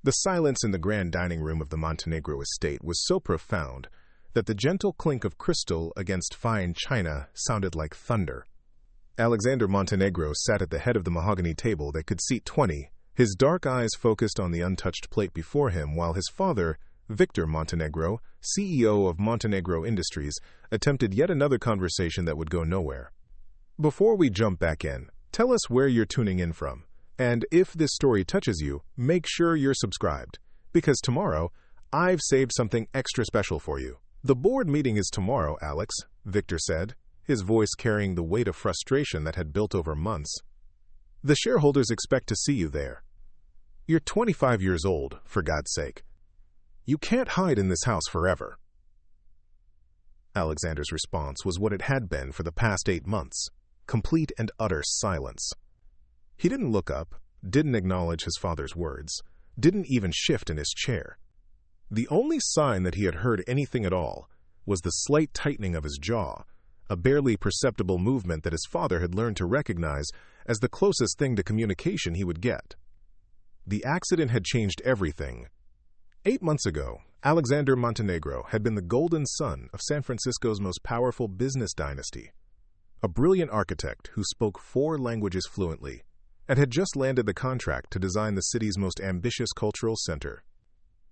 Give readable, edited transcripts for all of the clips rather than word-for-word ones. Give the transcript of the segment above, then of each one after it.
The silence in the grand dining room of the Montenegro estate was so profound that the gentle clink of crystal against fine china sounded like thunder. Alexander Montenegro sat at the head of the mahogany table that could seat 20, his dark eyes focused on the untouched plate before him, while his father, Victor Montenegro, CEO of Montenegro Industries, attempted yet another conversation that would go nowhere. Before we jump back in, tell us where you're tuning in from, and if this story touches you, make sure you're subscribed, because tomorrow, I've saved something extra special for you. The board meeting is tomorrow, Alex, Victor said, his voice carrying the weight of frustration that had built over months. The shareholders expect to see you there. You're 25 years old, for God's sake. You can't hide in this house forever. Alexander's response was what it had been for the past 8 months, complete and utter silence. He didn't look up, didn't acknowledge his father's words, didn't even shift in his chair. The only sign that he had heard anything at all was the slight tightening of his jaw, a barely perceptible movement that his father had learned to recognize as the closest thing to communication he would get. The accident had changed everything. 8 months ago, Alexander Montenegro had been the golden son of San Francisco's most powerful business dynasty, a brilliant architect who spoke 4 languages fluently, and had just landed the contract to design the city's most ambitious cultural center.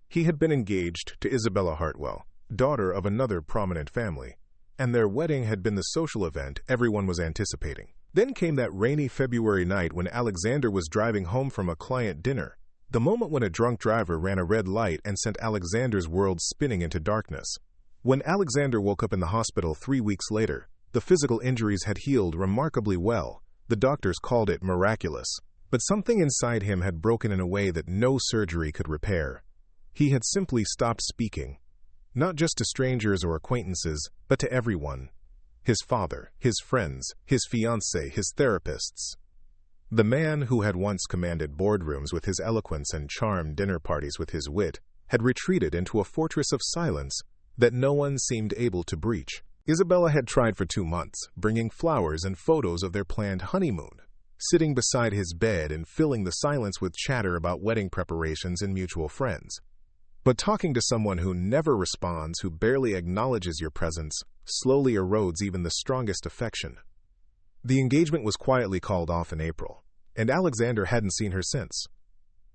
He had been engaged to Isabella Hartwell, daughter of another prominent family, and their wedding had been the social event everyone was anticipating. Then came that rainy February night when Alexander was driving home from a client dinner, the moment when a drunk driver ran a red light and sent Alexander's world spinning into darkness. When Alexander woke up in the hospital 3 weeks later, the physical injuries had healed remarkably well. The doctors called it miraculous, but something inside him had broken in a way that no surgery could repair. He had simply stopped speaking, not just to strangers or acquaintances, but to everyone. His father, his friends, his fiancée, his therapists. The man who had once commanded boardrooms with his eloquence and charmed dinner parties with his wit had retreated into a fortress of silence that no one seemed able to breach. Isabella had tried for 2 months, bringing flowers and photos of their planned honeymoon, sitting beside his bed and filling the silence with chatter about wedding preparations and mutual friends. But talking to someone who never responds, who barely acknowledges your presence, slowly erodes even the strongest affection. The engagement was quietly called off in April, and Alexander hadn't seen her since.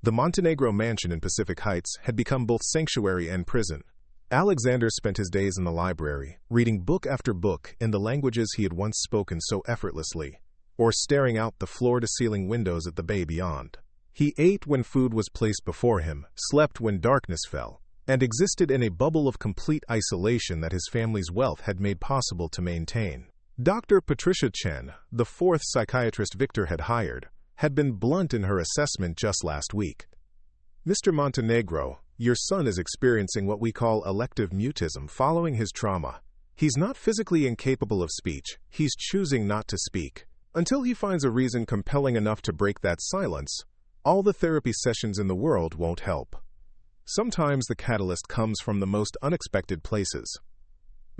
The Montenegro mansion in Pacific Heights had become both sanctuary and prison. Alexander spent his days in the library, reading book after book in the languages he had once spoken so effortlessly, or staring out the floor-to-ceiling windows at the bay beyond. He ate when food was placed before him, slept when darkness fell, and existed in a bubble of complete isolation that his family's wealth had made possible to maintain. Dr. Patricia Chen, the 4th psychiatrist Victor had hired, had been blunt in her assessment just last week. Mr. Montenegro, your son is experiencing what we call elective mutism following his trauma. He's not physically incapable of speech, he's choosing not to speak. Until he finds a reason compelling enough to break that silence, all the therapy sessions in the world won't help. Sometimes the catalyst comes from the most unexpected places.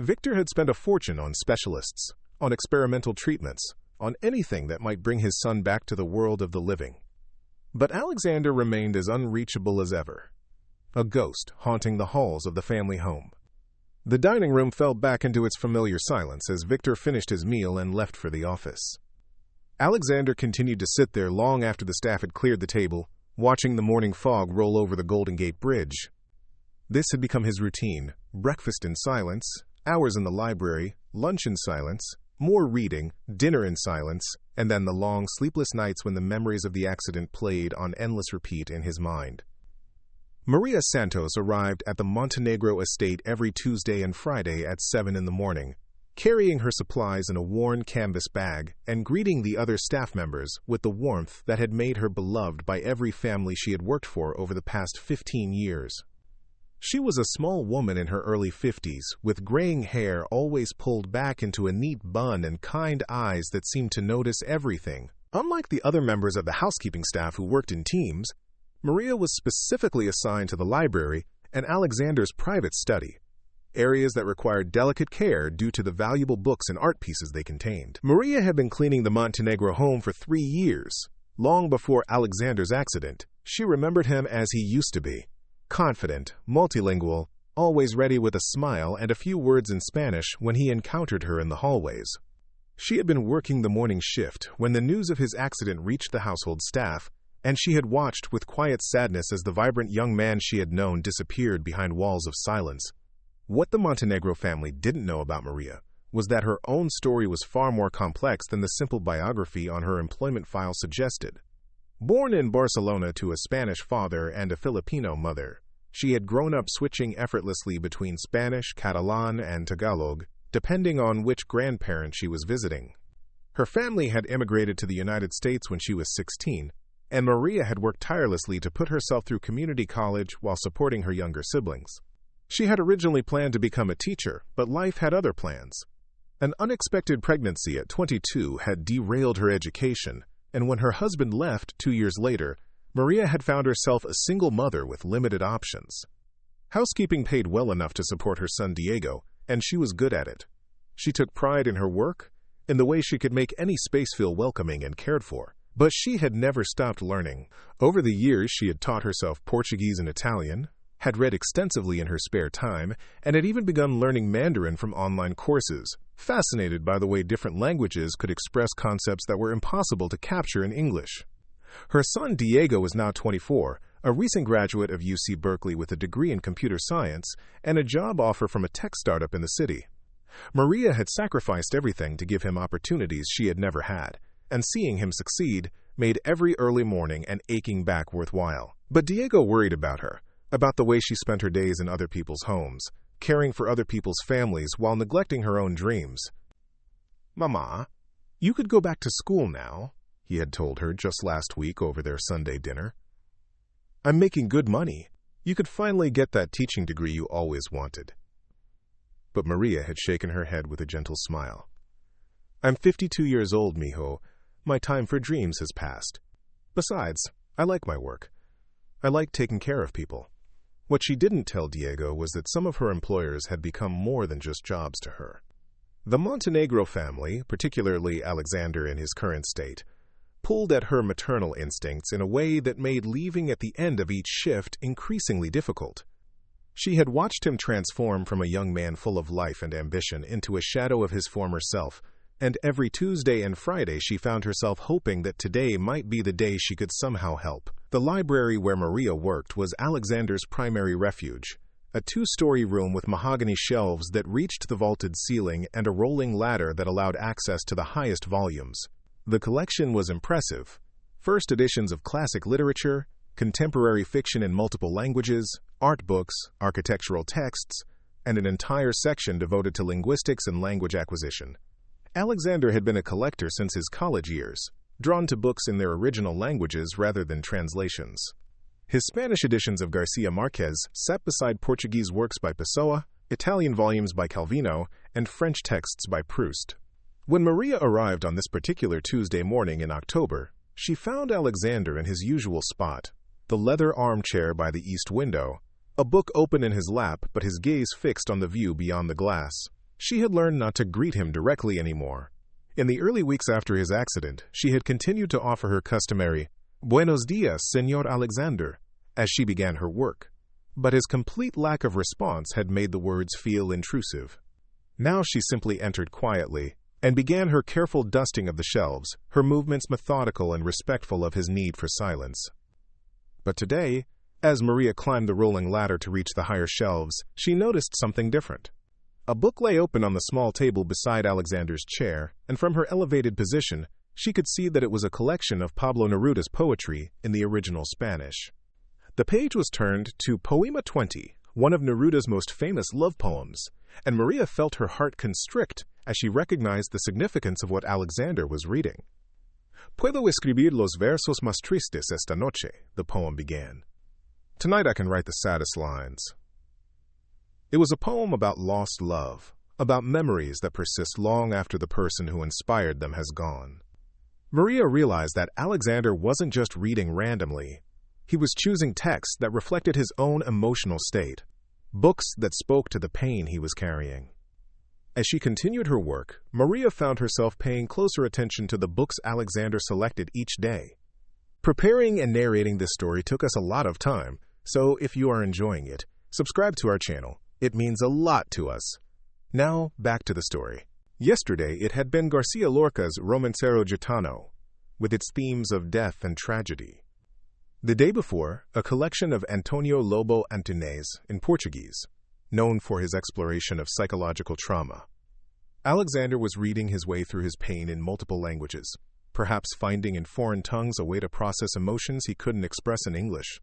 Victor had spent a fortune on specialists, on experimental treatments, on anything that might bring his son back to the world of the living. But Alexander remained as unreachable as ever, a ghost haunting the halls of the family home. The dining room fell back into its familiar silence as Victor finished his meal and left for the office. Alexander continued to sit there long after the staff had cleared the table, watching the morning fog roll over the Golden Gate Bridge. This had become his routine: breakfast in silence, hours in the library, lunch in silence, more reading, dinner in silence, and then the long, sleepless nights when the memories of the accident played on endless repeat in his mind. Maria Santos arrived at the Montenegro estate every Tuesday and Friday at 7 in the morning, carrying her supplies in a worn canvas bag and greeting the other staff members with the warmth that had made her beloved by every family she had worked for over the past 15 years. She was a small woman in her early 50s, with graying hair always pulled back into a neat bun and kind eyes that seemed to notice everything. Unlike the other members of the housekeeping staff who worked in teams, Maria was specifically assigned to the library and Alexander's private study, areas that required delicate care due to the valuable books and art pieces they contained. Maria had been cleaning the Montenegro home for 3 years, long before Alexander's accident, She remembered him as he used to be, confident, multilingual, always ready with a smile and a few words in Spanish when he encountered her in the hallways. She had been working the morning shift when the news of his accident reached the household staff, and she had watched with quiet sadness as the vibrant young man she had known disappeared behind walls of silence. What the Montenegro family didn't know about Maria was that her own story was far more complex than the simple biography on her employment file suggested. Born in Barcelona to a Spanish father and a Filipino mother, she had grown up switching effortlessly between Spanish, Catalan, and Tagalog, depending on which grandparent she was visiting. Her family had immigrated to the United States when she was 16, and Maria had worked tirelessly to put herself through community college while supporting her younger siblings. She had originally planned to become a teacher, but life had other plans. An unexpected pregnancy at 22 had derailed her education, and when her husband left 2 years later, Maria had found herself a single mother with limited options. Housekeeping paid well enough to support her son Diego, and she was good at it. She took pride in her work, in the way she could make any space feel welcoming and cared for. But she had never stopped learning. Over the years, she had taught herself Portuguese and Italian, had read extensively in her spare time, and had even begun learning Mandarin from online courses, fascinated by the way different languages could express concepts that were impossible to capture in English. Her son Diego was now 24, a recent graduate of UC Berkeley with a degree in computer science and a job offer from a tech startup in the city. Maria had sacrificed everything to give him opportunities she had never had, and seeing him succeed made every early morning and aching back worthwhile. But Diego worried about her, about the way she spent her days in other people's homes, caring for other people's families while neglecting her own dreams. "Mama, you could go back to school now," he had told her just last week over their Sunday dinner. "I'm making good money. You could finally get that teaching degree you always wanted." But Maria had shaken her head with a gentle smile. "I'm 52 years old, mijo. My time for dreams has passed. Besides, I like my work. I like taking care of people." What she didn't tell Diego was that some of her employers had become more than just jobs to her. The Montenegro family, particularly Alexander in his current state, pulled at her maternal instincts in a way that made leaving at the end of each shift increasingly difficult. She had watched him transform from a young man full of life and ambition into a shadow of his former self, and every Tuesday and Friday she found herself hoping that today might be the day she could somehow help. The library where Maria worked was Alexander's primary refuge, a 2-story room with mahogany shelves that reached the vaulted ceiling and a rolling ladder that allowed access to the highest volumes. The collection was impressive. First editions of classic literature, contemporary fiction in multiple languages, art books, architectural texts, and an entire section devoted to linguistics and language acquisition. Alexander had been a collector since his college years, drawn to books in their original languages rather than translations. His Spanish editions of Garcia Marquez sat beside Portuguese works by Pessoa, Italian volumes by Calvino, and French texts by Proust. When Maria arrived on this particular Tuesday morning in October, she found Alexander in his usual spot, the leather armchair by the east window, a book open in his lap but his gaze fixed on the view beyond the glass. She had learned not to greet him directly anymore. In the early weeks after his accident, she had continued to offer her customary "Buenos dias, Señor Alexander," as she began her work. But his complete lack of response had made the words feel intrusive. Now she simply entered quietly and began her careful dusting of the shelves, her movements methodical and respectful of his need for silence. But today, as Maria climbed the rolling ladder to reach the higher shelves, she noticed something different. A book lay open on the small table beside Alexander's chair, and from her elevated position, she could see that it was a collection of Pablo Neruda's poetry in the original Spanish. The page was turned to Poema 20, one of Neruda's most famous love poems, and Maria felt her heart constrict as she recognized the significance of what Alexander was reading. "Puedo escribir los versos más tristes esta noche," the poem began. "Tonight I can write the saddest lines." It was a poem about lost love, about memories that persist long after the person who inspired them has gone. Maria realized that Alexander wasn't just reading randomly. He was choosing texts that reflected his own emotional state, books that spoke to the pain he was carrying. As she continued her work, Maria found herself paying closer attention to the books Alexander selected each day. Preparing and narrating this story took us a lot of time, so if you are enjoying it, subscribe to our channel. It means a lot to us. Now, back to the story. Yesterday, it had been Garcia Lorca's Romancero Gitano, with its themes of death and tragedy. The day before, a collection of Antonio Lobo Antunes in Portuguese, known for his exploration of psychological trauma. Alexander was reading his way through his pain in multiple languages, perhaps finding in foreign tongues a way to process emotions he couldn't express in English.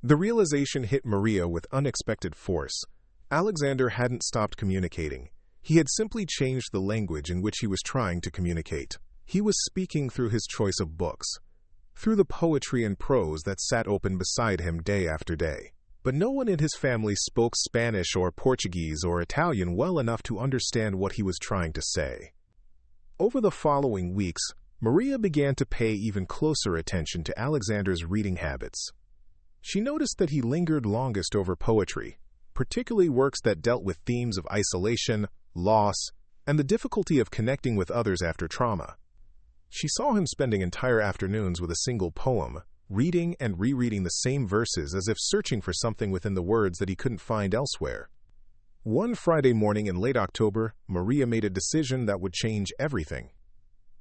The realization hit Maria with unexpected force. Alexander hadn't stopped communicating. He had simply changed the language in which he was trying to communicate. He was speaking through his choice of books, through the poetry and prose that sat open beside him day after day. But no one in his family spoke Spanish or Portuguese or Italian well enough to understand what he was trying to say. Over the following weeks, Maria began to pay even closer attention to Alexander's reading habits. She noticed that he lingered longest over poetry, particularly works that dealt with themes of isolation, loss, and the difficulty of connecting with others after trauma. She saw him spending entire afternoons with a single poem, reading and rereading the same verses as if searching for something within the words that he couldn't find elsewhere. One Friday morning in late October, Maria made a decision that would change everything.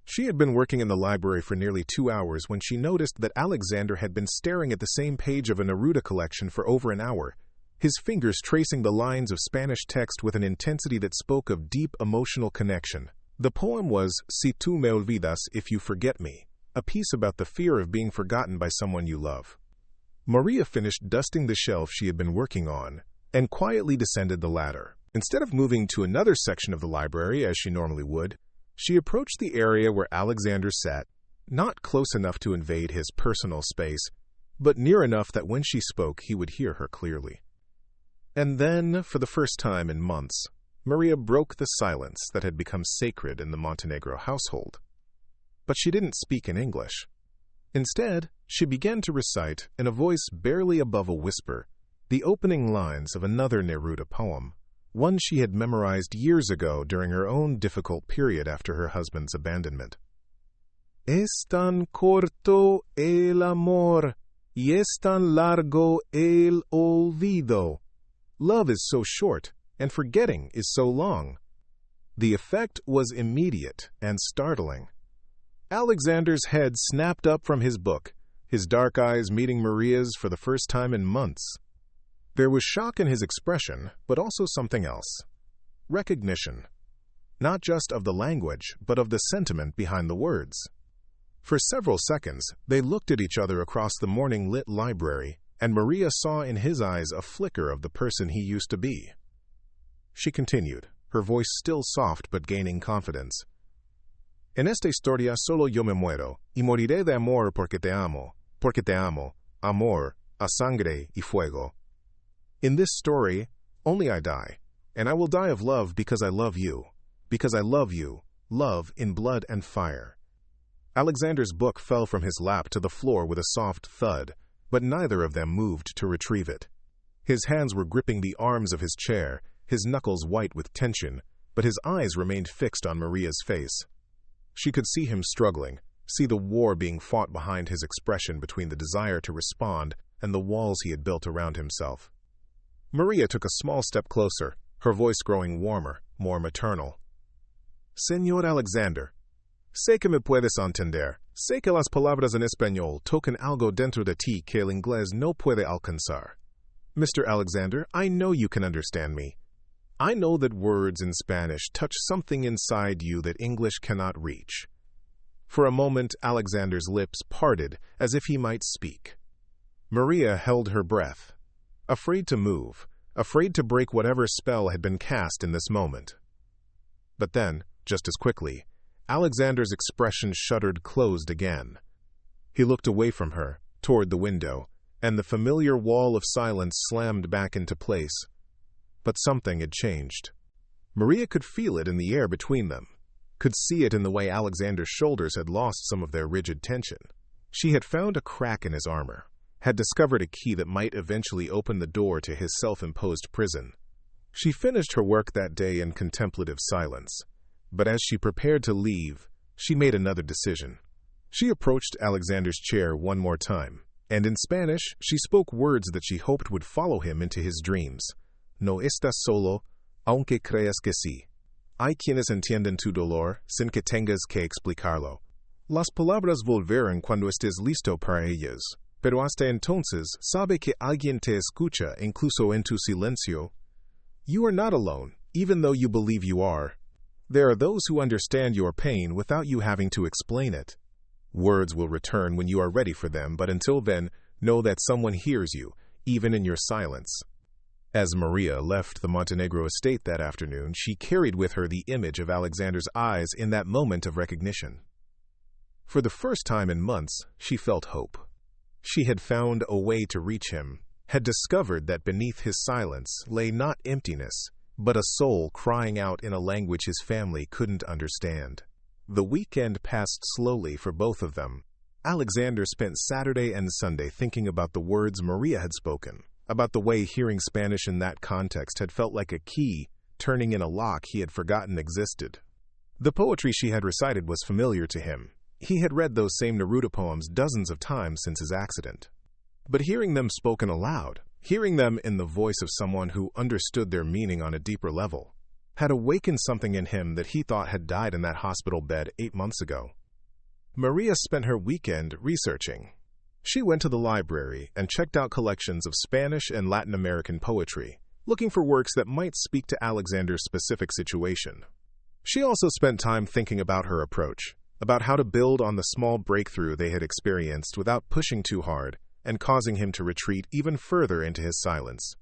She had been working in the library for nearly 2 hours when she noticed that Alexander had been staring at the same page of a Neruda collection for over an hour, his fingers tracing the lines of Spanish text with an intensity that spoke of deep emotional connection. The poem was Si tú me olvidas, If You Forget Me, a piece about the fear of being forgotten by someone you love. Maria finished dusting the shelf she had been working on and quietly descended the ladder. Instead of moving to another section of the library as she normally would, she approached the area where Alexander sat, not close enough to invade his personal space, but near enough that when she spoke he would hear her clearly. And then, for the first time in months, Maria broke the silence that had become sacred in the Montenegro household. But she didn't speak in English. Instead, she began to recite, in a voice barely above a whisper, the opening lines of another Neruda poem, one she had memorized years ago during her own difficult period after her husband's abandonment. Es tan corto el amor, y es tan largo el olvido. Love is so short, and forgetting is so long. The effect was immediate and startling. Alexander's head snapped up from his book, his dark eyes meeting Maria's for the first time in months. There was shock in his expression, but also something else. Recognition. Not just of the language, but of the sentiment behind the words. For several seconds, they looked at each other across the morning-lit library, and Maria saw in his eyes a flicker of the person he used to be. She continued, her voice still soft but gaining confidence. En esta historia solo yo me muero, y moriré de amor porque te amo, amor, a sangre y fuego. In this story, only I die, and I will die of love because I love you, love in blood and fire. Alexander's book fell from his lap to the floor with a soft thud, but neither of them moved to retrieve it. His hands were gripping the arms of his chair, his knuckles white with tension, but his eyes remained fixed on Maria's face. She could see him struggling, see the war being fought behind his expression between the desire to respond and the walls he had built around himself. Maria took a small step closer, her voice growing warmer, more maternal. Señor Alexander, sé que me puedes entender. Sé que las palabras en español tocan algo dentro de ti que el inglés no puede alcanzar. Mr. Alexander, I know you can understand me. I know that words in Spanish touch something inside you that English cannot reach. For a moment, Alexander's lips parted as if he might speak. Maria held her breath, afraid to move, afraid to break whatever spell had been cast in this moment. But then, just as quickly, Alexander's expression shuttered closed again. He looked away from her, toward the window, and the familiar wall of silence slammed back into place. But something had changed. Maria could feel it in the air between them, could see it in the way Alexander's shoulders had lost some of their rigid tension. She had found a crack in his armor, had discovered a key that might eventually open the door to his self-imposed prison. She finished her work that day in contemplative silence, but as she prepared to leave, she made another decision. She approached Alexander's chair one more time, and in Spanish, she spoke words that she hoped would follow him into his dreams. No estás solo, aunque creas que sí. Hay quienes entienden tu dolor sin que tengas que explicarlo. Las palabras volverán cuando estés listo para ellas, pero hasta entonces sabe que alguien te escucha incluso en tu silencio. You are not alone, even though you believe you are. There are those who understand your pain without you having to explain it. Words will return when you are ready for them, but until then, know that someone hears you, even in your silence. As Maria left the Montenegro estate that afternoon, she carried with her the image of Alexander's eyes in that moment of recognition. For the first time in months, she felt hope. She had found a way to reach him, had discovered that beneath his silence lay not emptiness, but a soul crying out in a language his family couldn't understand. The weekend passed slowly for both of them. Alexander spent Saturday and Sunday thinking about the words Maria had spoken, about the way hearing Spanish in that context had felt like a key turning in a lock he had forgotten existed. The poetry she had recited was familiar to him. He had read those same Neruda poems dozens of times since his accident. But hearing them spoken aloud, hearing them in the voice of someone who understood their meaning on a deeper level, had awakened something in him that he thought had died in that hospital bed 8 months ago. Maria spent her weekend researching. She went to the library and checked out collections of Spanish and Latin American poetry, looking for works that might speak to Alexander's specific situation. She also spent time thinking about her approach, about how to build on the small breakthrough they had experienced without pushing too hard and causing him to retreat even further into his silence.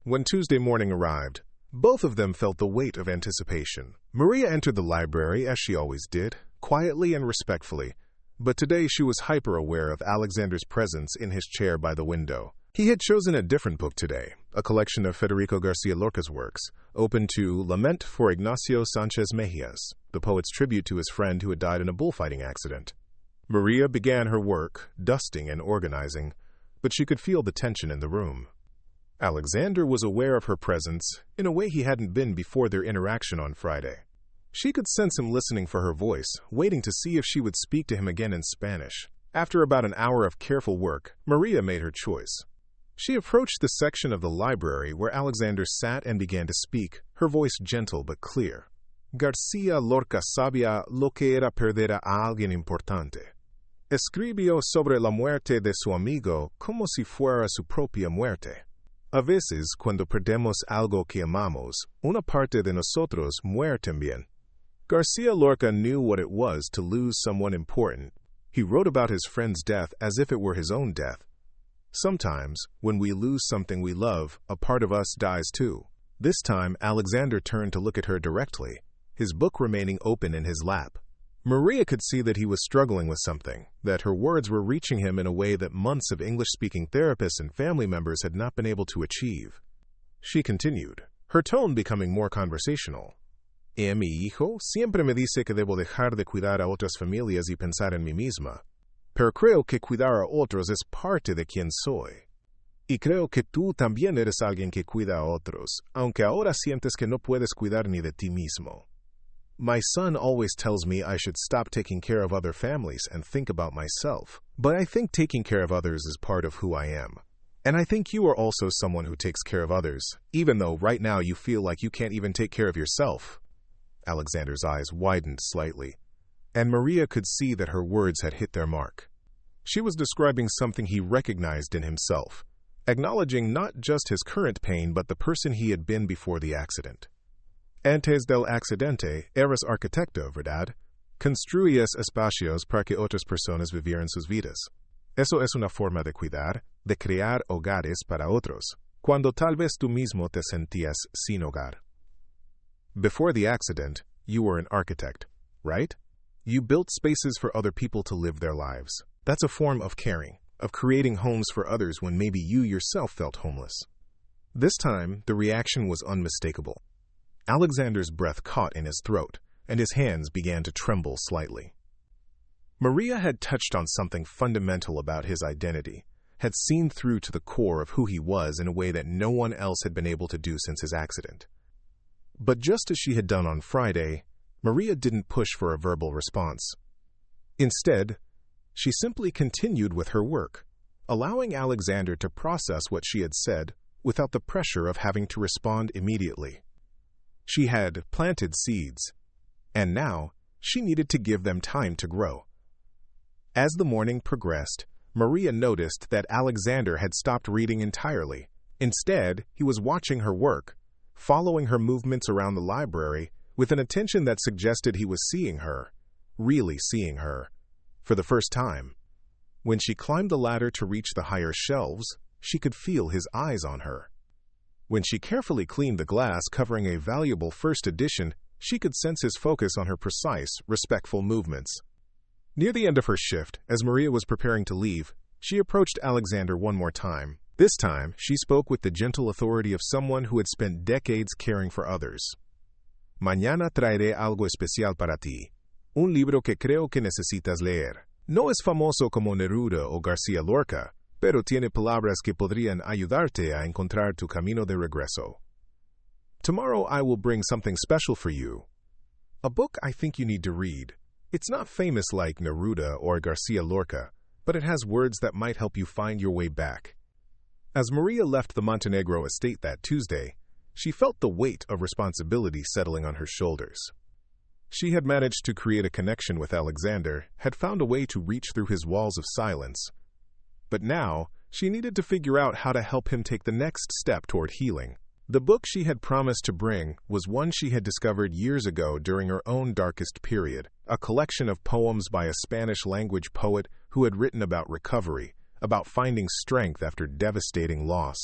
When Tuesday morning arrived, both of them felt the weight of anticipation. Maria entered the library as she always did, quietly and respectfully, but today she was hyper-aware of Alexander's presence in his chair by the window. He had chosen a different book today, a collection of Federico Garcia Lorca's works, open to Lament for Ignacio Sanchez Mejias, the poet's tribute to his friend who had died in a bullfighting accident. Maria began her work, dusting and organizing, but she could feel the tension in the room. Alexander was aware of her presence in a way he hadn't been before their interaction on Friday. She could sense him listening for her voice, waiting to see if she would speak to him again in Spanish. After about an hour of careful work, Maria made her choice. She approached the section of the library where Alexander sat and began to speak, her voice gentle but clear. Garcia Lorca sabía lo que era perder a alguien importante. Escribió sobre la muerte de su amigo como si fuera su propia muerte. A veces, cuando perdemos algo que amamos, una parte de nosotros muere también. Garcia Lorca knew what it was to lose someone important. He wrote about his friend's death as if it were his own death. Sometimes, when we lose something we love, a part of us dies too. This time, Alexander turned to look at her directly, his book remaining open in his lap. Maria could see that he was struggling with something, that her words were reaching him in a way that months of English-speaking therapists and family members had not been able to achieve. She continued, her tone becoming more conversational. Mi hijo siempre me dice que debo dejar de cuidar a otras familias y pensar en mí misma. Pero creo que cuidar a otros es parte de quien soy. Y creo que tú también eres alguien que cuida a otros, aunque ahora sientes que no puedes cuidar ni de ti mismo. My son always tells me I should stop taking care of other families and think about myself. But I think taking care of others is part of who I am. And I think you are also someone who takes care of others, even though right now you feel like you can't even take care of yourself. Alexander's eyes widened slightly, and Maria could see that her words had hit their mark. She was describing something he recognized in himself, acknowledging not just his current pain but the person he had been before the accident. Antes del accidente, eras arquitecto, ¿verdad? Construías espacios para que otras personas vivieran sus vidas. Eso es una forma de cuidar, de crear hogares para otros, cuando tal vez tú mismo te sentías sin hogar. Before the accident, you were an architect, right? You built spaces for other people to live their lives. That's a form of caring, of creating homes for others when maybe you yourself felt homeless. This time, the reaction was unmistakable. Alexander's breath caught in his throat, and his hands began to tremble slightly. Maria had touched on something fundamental about his identity, had seen through to the core of who he was in a way that no one else had been able to do since his accident. But just as she had done on Friday, Maria didn't push for a verbal response. Instead, She simply continued with her work, allowing Alexander to process what she had said without the pressure of having to respond immediately. She had planted seeds, and now she needed to give them time to grow. As the morning progressed, Maria noticed that Alexander had stopped reading entirely. Instead, he was watching her work, following her movements around the library with an attention that suggested he was seeing her, really seeing her, for the first time. When she climbed the ladder to reach the higher shelves, she could feel his eyes on her. When she carefully cleaned the glass covering a valuable first edition, she could sense his focus on her precise, respectful movements. Near the end of her shift, as Maria was preparing to leave, she approached Alexander one more time. This time, she spoke with the gentle authority of someone who had spent decades caring for others. Mañana traeré algo especial para ti. Un libro que creo que necesitas leer. No es famoso como Neruda o García Lorca, pero tiene palabras que podrían ayudarte a encontrar tu camino de regreso. Tomorrow I will bring something special for you. A book I think you need to read. It's not famous like Neruda or García Lorca, but it has words that might help you find your way back. As Maria left the Montenegro estate that Tuesday, she felt the weight of responsibility settling on her shoulders. She had managed to create a connection with Alexander, had found a way to reach through his walls of silence. But now, she needed to figure out how to help him take the next step toward healing. The book she had promised to bring was one she had discovered years ago during her own darkest period, a collection of poems by a Spanish-language poet who had written about recovery, about finding strength after devastating loss.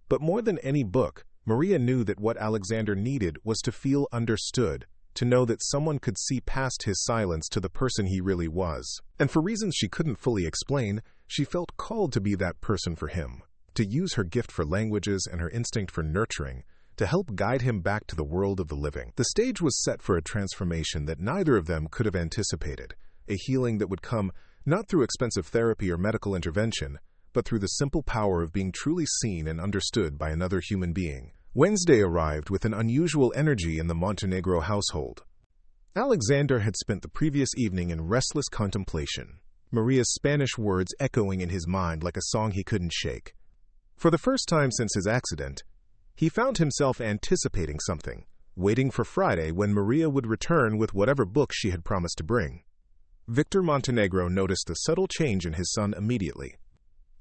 But more than any book, Maria knew that what Alexander needed was to feel understood, to know that someone could see past his silence to the person he really was. And for reasons she couldn't fully explain, she felt called to be that person for him, to use her gift for languages and her instinct for nurturing, to help guide him back to the world of the living. The stage was set for a transformation that neither of them could have anticipated, a healing that would come not through expensive therapy or medical intervention, but through the simple power of being truly seen and understood by another human being. Wednesday arrived with an unusual energy in the Montenegro household. Alexander had spent the previous evening in restless contemplation, Maria's Spanish words echoing in his mind like a song he couldn't shake. For the first time since his accident, he found himself anticipating something, waiting for Friday when Maria would return with whatever book she had promised to bring. Victor Montenegro noticed the subtle change in his son immediately.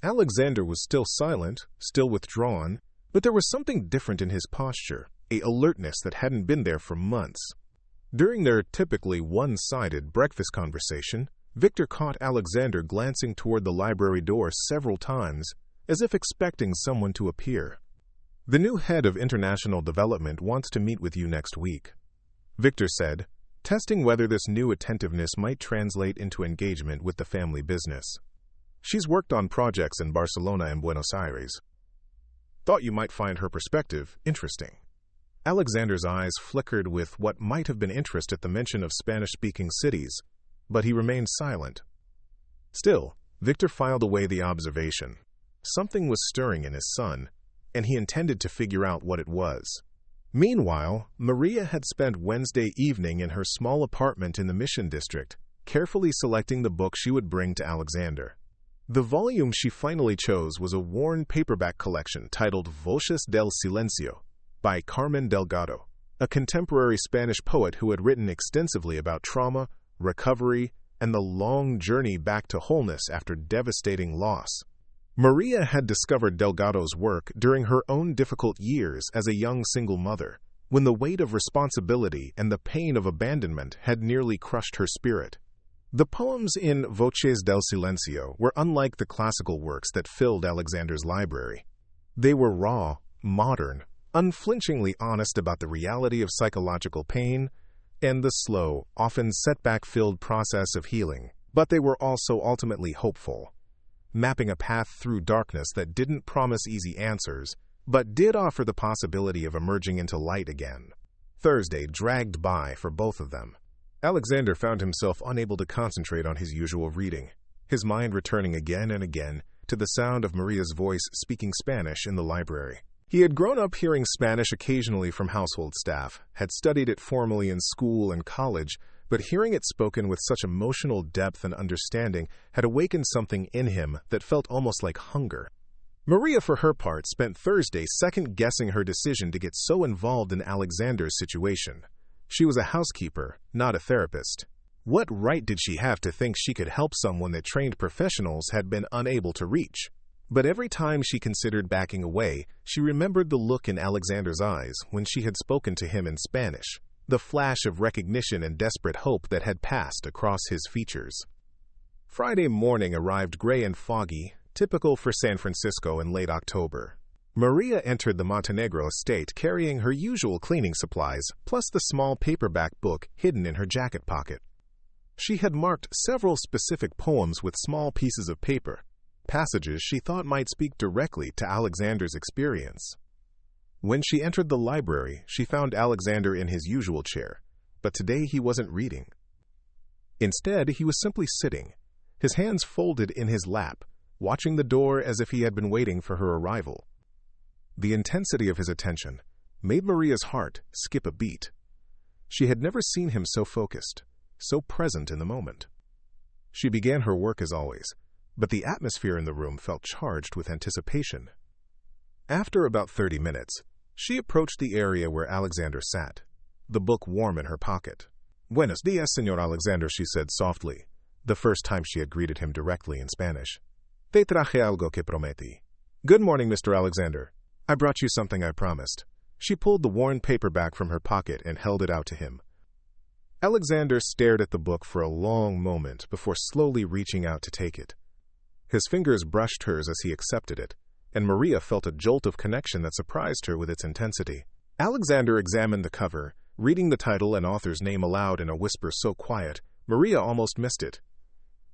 Alexander was still silent, still withdrawn, but there was something different in his posture, an alertness that hadn't been there for months. During their typically one-sided breakfast conversation, Victor caught Alexander glancing toward the library door several times, as if expecting someone to appear. "The new head of international development wants to meet with you next week," Victor said, testing whether this new attentiveness might translate into engagement with the family business. "She's worked on projects in Barcelona and Buenos Aires. Thought you might find her perspective interesting." Alexander's eyes flickered with what might have been interest at the mention of Spanish-speaking cities, but he remained silent. Still, Victor filed away the observation. Something was stirring in his son, and he intended to figure out what it was. Meanwhile, Maria had spent Wednesday evening in her small apartment in the Mission District, carefully selecting the book she would bring to Alexander. The volume she finally chose was a worn paperback collection titled Voces del Silencio by Carmen Delgado, a contemporary Spanish poet who had written extensively about trauma, recovery, and the long journey back to wholeness after devastating loss. Maria had discovered Delgado's work during her own difficult years as a young single mother, when the weight of responsibility and the pain of abandonment had nearly crushed her spirit. The poems in Voces del Silencio were unlike the classical works that filled Alexander's library. They were raw, modern, unflinchingly honest about the reality of psychological pain and the slow, often setback-filled process of healing, but they were also ultimately hopeful, mapping a path through darkness that didn't promise easy answers, but did offer the possibility of emerging into light again. Thursday dragged by for both of them. Alexander found himself unable to concentrate on his usual reading, his mind returning again and again to the sound of Maria's voice speaking Spanish in the library. He had grown up hearing Spanish occasionally from household staff, had studied it formally in school and college, but hearing it spoken with such emotional depth and understanding had awakened something in him that felt almost like hunger. Maria, for her part, spent Thursday second-guessing her decision to get so involved in Alexander's situation. She was a housekeeper, not a therapist. What right did she have to think she could help someone that trained professionals had been unable to reach? But every time she considered backing away, she remembered the look in Alexander's eyes when she had spoken to him in Spanish, the flash of recognition and desperate hope that had passed across his features. Friday morning arrived gray and foggy, typical for San Francisco in late October. Maria entered the Montenegro estate carrying her usual cleaning supplies, plus the small paperback book hidden in her jacket pocket. She had marked several specific poems with small pieces of paper, passages she thought might speak directly to Alexander's experience. When she entered the library, she found Alexander in his usual chair, but today he wasn't reading. Instead, he was simply sitting, his hands folded in his lap, watching the door as if he had been waiting for her arrival. The intensity of his attention made Maria's heart skip a beat. She had never seen him so focused, so present in the moment. She began her work as always, but the atmosphere in the room felt charged with anticipation. After about 30 minutes, she approached the area where Alexander sat, the book warm in her pocket. "Buenos días, señor Alexander," she said softly, the first time she had greeted him directly in Spanish. "Te traje algo que prometí." "Good morning, Mr. Alexander. I brought you something I promised." She pulled the worn paperback from her pocket and held it out to him. Alexander stared at the book for a long moment before slowly reaching out to take it. His fingers brushed hers as he accepted it, and Maria felt a jolt of connection that surprised her with its intensity. Alexander examined the cover, reading the title and author's name aloud in a whisper so quiet, Maria almost missed it.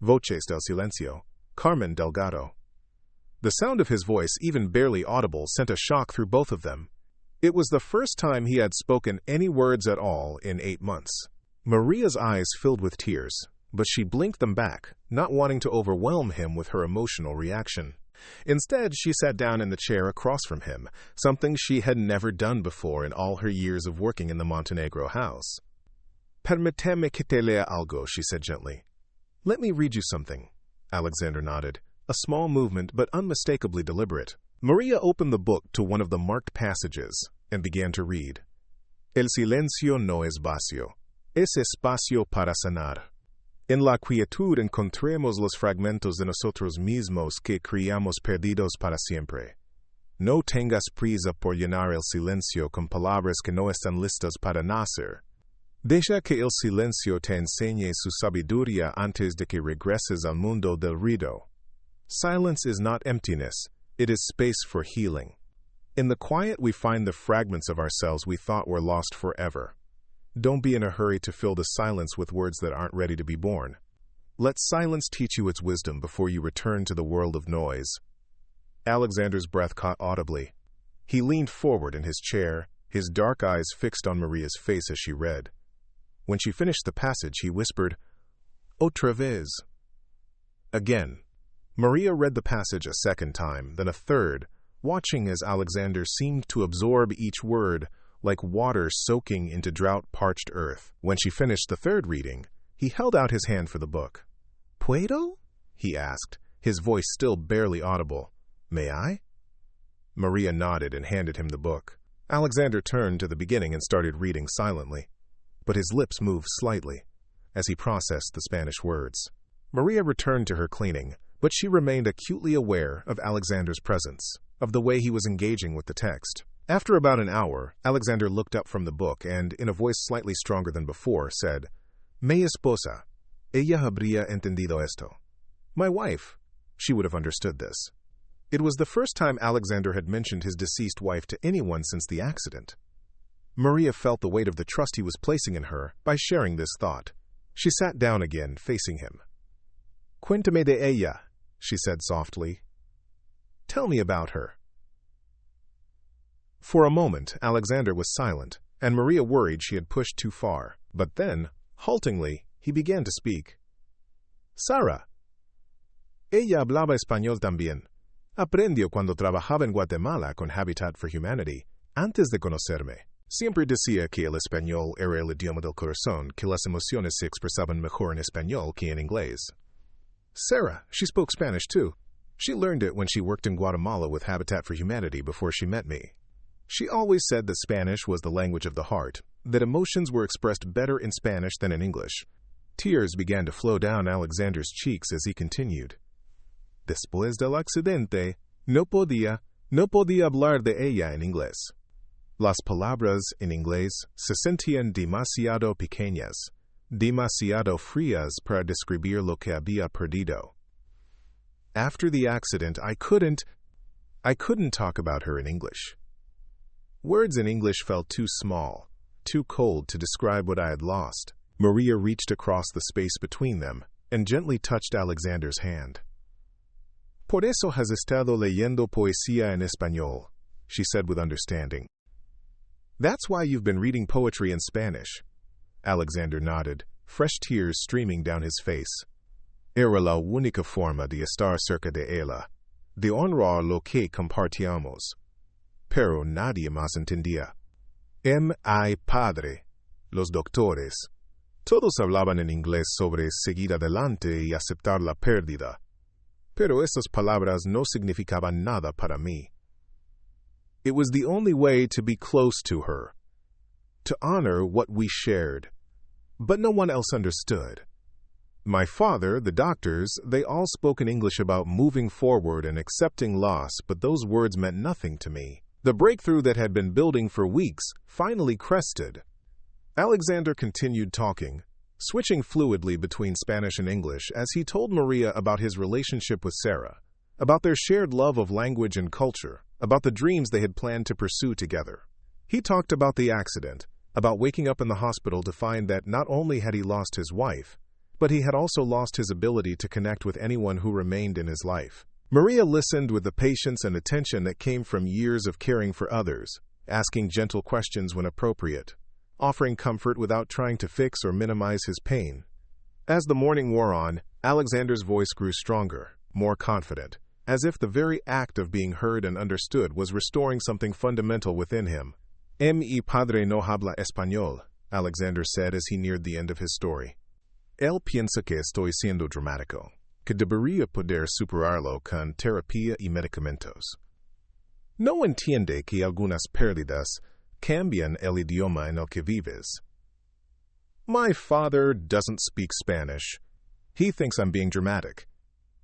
Voces del Silencio, Carmen Delgado. The sound of his voice, even barely audible, sent a shock through both of them. It was the first time he had spoken any words at all in 8 months. Maria's eyes filled with tears, but she blinked them back, not wanting to overwhelm him with her emotional reaction. Instead, she sat down in the chair across from him, something she had never done before in all her years of working in the Montenegro house. "Permíteme que te lea algo," she said gently. "Let me read you something." Alexander nodded, a small movement but unmistakably deliberate. Maria opened the book to one of the marked passages and began to read. "El silencio no es vacío, es espacio para sanar. En la quietud encontremos los fragmentos de nosotros mismos que creíamos perdidos para siempre. No tengas prisa por llenar el silencio con palabras que no están listas para nacer. Deja que el silencio te enseñe su sabiduría antes de que regreses al mundo del ruido. Silence is not emptiness, it is space for healing. In the quiet we find the fragments of ourselves we thought were lost forever. Don't be in a hurry to fill the silence with words that aren't ready to be born. Let silence teach you its wisdom before you return to the world of noise." Alexander's breath caught audibly. He leaned forward in his chair, his dark eyes fixed on Maria's face as she read. When she finished the passage, he whispered, "Otra vez." Again. Maria read the passage a second time, then a third, watching as Alexander seemed to absorb each word, like water soaking into drought-parched earth. When she finished the third reading, he held out his hand for the book. "Puedo?" he asked, his voice still barely audible. "May I?" Maria nodded and handed him the book. Alexander turned to the beginning and started reading silently, but his lips moved slightly as he processed the Spanish words. Maria returned to her cleaning, but she remained acutely aware of Alexander's presence, of the way he was engaging with the text. After about an hour, Alexander looked up from the book and, in a voice slightly stronger than before, said, "Mi esposa. Ella habría entendido esto." My wife. She would have understood this. It was the first time Alexander had mentioned his deceased wife to anyone since the accident. Maria felt the weight of the trust he was placing in her by sharing this thought. She sat down again, facing him. "Cuéntame de ella," she said softly. "Tell me about her." For a moment, Alexander was silent, and Maria worried she had pushed too far. But then, haltingly, he began to speak. "Sara. Ella hablaba español también. Aprendió cuando trabajaba en Guatemala con Habitat for Humanity, antes de conocerme. Siempre decía que el español era el idioma del corazón, que las emociones se expresaban mejor en español que en inglés. Sarah, she spoke Spanish too. She learned it when she worked in Guatemala with Habitat for Humanity before she met me. She always said that Spanish was the language of the heart, that emotions were expressed better in Spanish than in English. Tears began to flow down Alexander's cheeks as he continued. Después del accidente, no podía hablar de ella en inglés. Las palabras en inglés se sentían demasiado pequeñas, demasiado frías para describir lo que había perdido. After the accident, I couldn't talk about her in English. Words in English felt too small, too cold to describe what I had lost. Maria reached across the space between them and gently touched Alexander's hand. Por eso has estado leyendo poesía en español, she said with understanding. That's why you've been reading poetry in Spanish. Alexander nodded, fresh tears streaming down his face. Era la única forma de estar cerca de ella, de honrar lo que compartíamos. Pero nadie más entendía. Mi padre, los doctores, todos hablaban en inglés sobre seguir adelante y aceptar la pérdida. Pero esas palabras no significaban nada para mí. It was the only way to be close to her, to honor what we shared. But no one else understood. My father, the doctors, they all spoke in English about moving forward and accepting loss, but those words meant nothing to me. The breakthrough that had been building for weeks finally crested. Alexander continued talking, switching fluidly between Spanish and English as he told Maria about his relationship with Sarah, about their shared love of language and culture, about the dreams they had planned to pursue together. He talked about the accident, about waking up in the hospital to find that not only had he lost his wife, but he had also lost his ability to connect with anyone who remained in his life. Maria listened with the patience and attention that came from years of caring for others, asking gentle questions when appropriate, offering comfort without trying to fix or minimize his pain. As the morning wore on, Alexander's voice grew stronger, more confident, as if the very act of being heard and understood was restoring something fundamental within him. Mi padre no habla español, Alexander said as he neared the end of his story. Él piensa que estoy siendo dramático, que debería poder superarlo con terapia y medicamentos. No entiende que algunas pérdidas cambian el idioma en el que vives. My father doesn't speak Spanish. He thinks I'm being dramatic,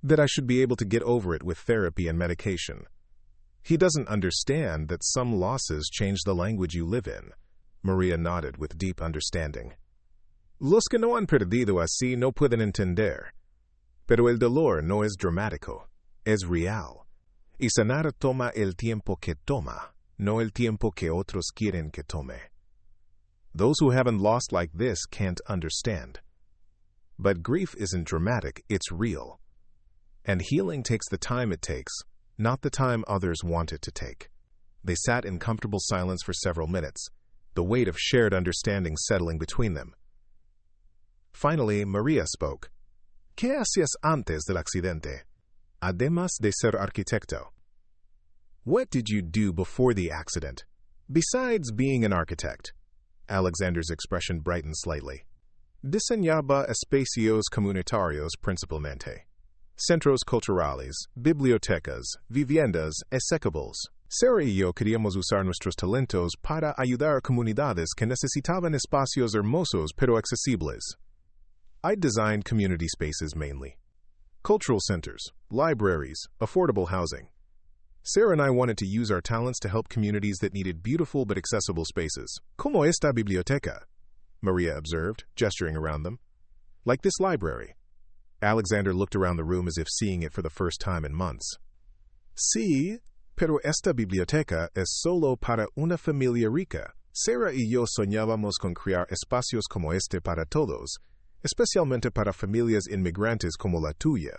that I should be able to get over it with therapy and medication. He doesn't understand that some losses change the language you live in. Maria nodded with deep understanding. Los que no han perdido así no pueden entender. Pero el dolor no es dramático, es real. Y sanar toma el tiempo que toma, no el tiempo que otros quieren que tome. Those who haven't lost like this can't understand. But grief isn't dramatic, it's real. And healing takes the time it takes, not the time others want it to take. They sat in comfortable silence for several minutes, the weight of shared understanding settling between them. Finally, Maria spoke. ¿Qué hacías antes del accidente? Además de ser arquitecto. What did you do before the accident, besides being an architect? Alexander's expression brightened slightly. Diseñaba espacios comunitarios principalmente. Centros culturales, bibliotecas, viviendas, execubles. Sarah y yo queríamos usar nuestros talentos para ayudar a comunidades que necesitaban espacios hermosos pero accesibles. I designed community spaces mainly. Cultural centers, libraries, affordable housing. Sarah and I wanted to use our talents to help communities that needed beautiful but accessible spaces. Como esta biblioteca, Maria observed, gesturing around them. Like this library. Alexander looked around the room as if seeing it for the first time in months. Sí, pero esta biblioteca es solo para una familia rica. Sarah y yo soñábamos con crear espacios como este para todos, especialmente para familias inmigrantes como la tuya.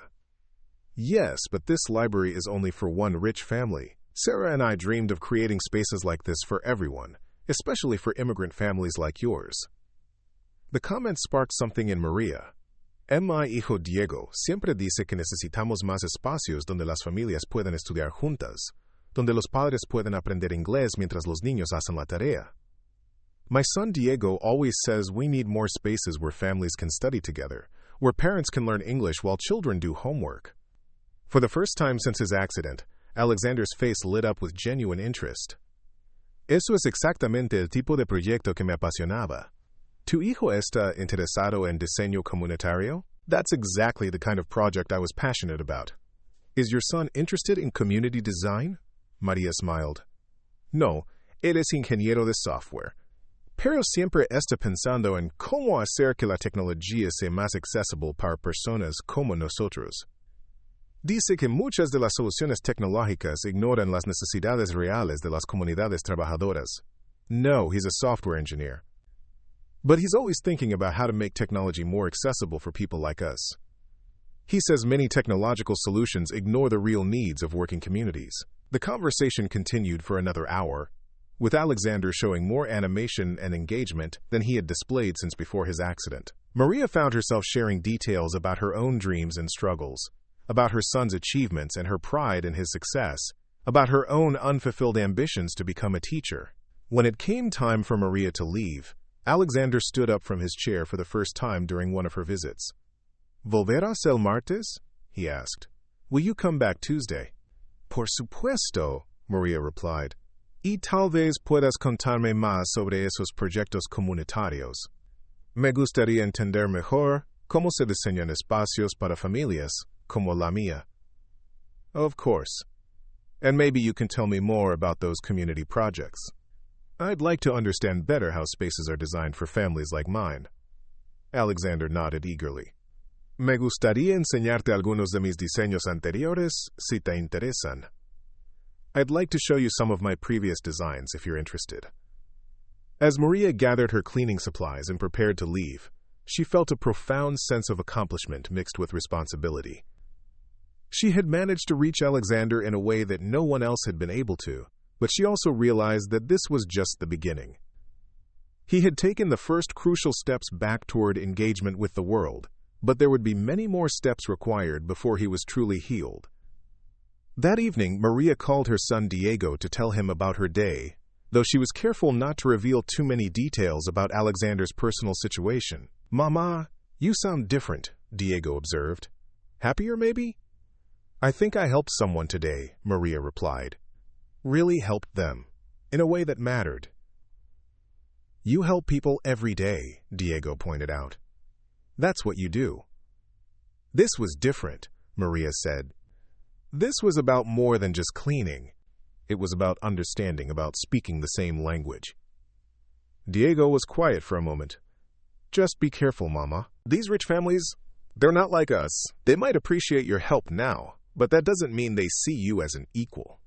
Yes, but this library is only for one rich family. Sarah and I dreamed of creating spaces like this for everyone, especially for immigrant families like yours. The comment sparked something in Maria. Mi hijo Diego siempre dice que necesitamos más espacios donde las familias puedan estudiar juntas, donde los padres pueden aprender inglés mientras los niños hacen la tarea. My son Diego always says we need more spaces where families can study together, where parents can learn English while children do homework. For the first time since his accident, Alexander's face lit up with genuine interest. Eso es exactamente el tipo de proyecto que me apasionaba. ¿Tu hijo está interesado en diseño comunitario? That's exactly the kind of project I was passionate about. Is your son interested in community design? Maria smiled. No, él es ingeniero de software. Pero siempre está pensando en cómo hacer que la tecnología sea más accesible para personas como nosotros. Dice que muchas de las soluciones tecnológicas ignoran las necesidades reales de las comunidades trabajadoras. No, he's a software engineer. But he's always thinking about how to make technology more accessible for people like us. He says many technological solutions ignore the real needs of working communities. The conversation continued for another hour, with Alexander showing more animation and engagement than he had displayed since before his accident. Maria found herself sharing details about her own dreams and struggles, about her son's achievements and her pride in his success, about her own unfulfilled ambitions to become a teacher. When it came time for Maria to leave, Alexander stood up from his chair for the first time during one of her visits. ¿Volverás el martes? He asked. Will you come back Tuesday? Por supuesto, Maria replied. Y tal vez puedas contarme más sobre esos proyectos comunitarios. Me gustaría entender mejor cómo se diseñan espacios para familias como la mía. Of course. And maybe you can tell me more about those community projects. I'd like to understand better how spaces are designed for families like mine. Alexander nodded eagerly. Me gustaría enseñarte algunos de mis diseños anteriores, si te interesan. I'd like to show you some of my previous designs if you're interested. As Maria gathered her cleaning supplies and prepared to leave, she felt a profound sense of accomplishment mixed with responsibility. She had managed to reach Alexander in a way that no one else had been able to, but she also realized that this was just the beginning. He had taken the first crucial steps back toward engagement with the world, but there would be many more steps required before he was truly healed. That evening, Maria called her son Diego to tell him about her day, though she was careful not to reveal too many details about Alexander's personal situation. Mama, you sound different, Diego observed. Happier, maybe? I think I helped someone today, Maria replied. Really helped them, in a way that mattered. You help people every day, Diego pointed out. That's what you do. This was different, Maria said. This was about more than just cleaning. It was about understanding, about speaking the same language. Diego was quiet for a moment. Just be careful, Mama. These rich families, they're not like us. They might appreciate your help now, but that doesn't mean they see you as an equal.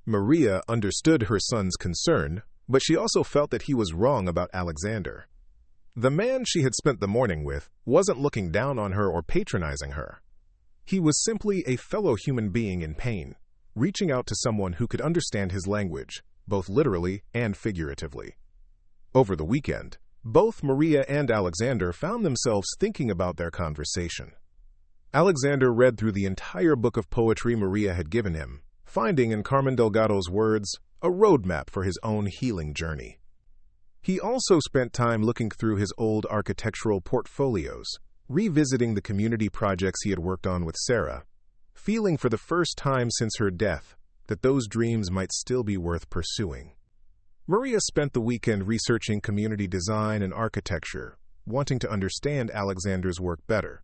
Maria understood her son's concern, but she also felt that he was wrong about Alexander. The man she had spent the morning with wasn't looking down on her or patronizing her. He was simply a fellow human being in pain, reaching out to someone who could understand his language, both literally and figuratively. Over the weekend, both Maria and Alexander found themselves thinking about their conversation. Alexander read through the entire book of poetry Maria had given him, finding in Carmen Delgado's words a roadmap for his own healing journey. He also spent time looking through his old architectural portfolios, revisiting the community projects he had worked on with Sarah, feeling for the first time since her death that those dreams might still be worth pursuing. Maria spent the weekend researching community design and architecture, wanting to understand Alexander's work better.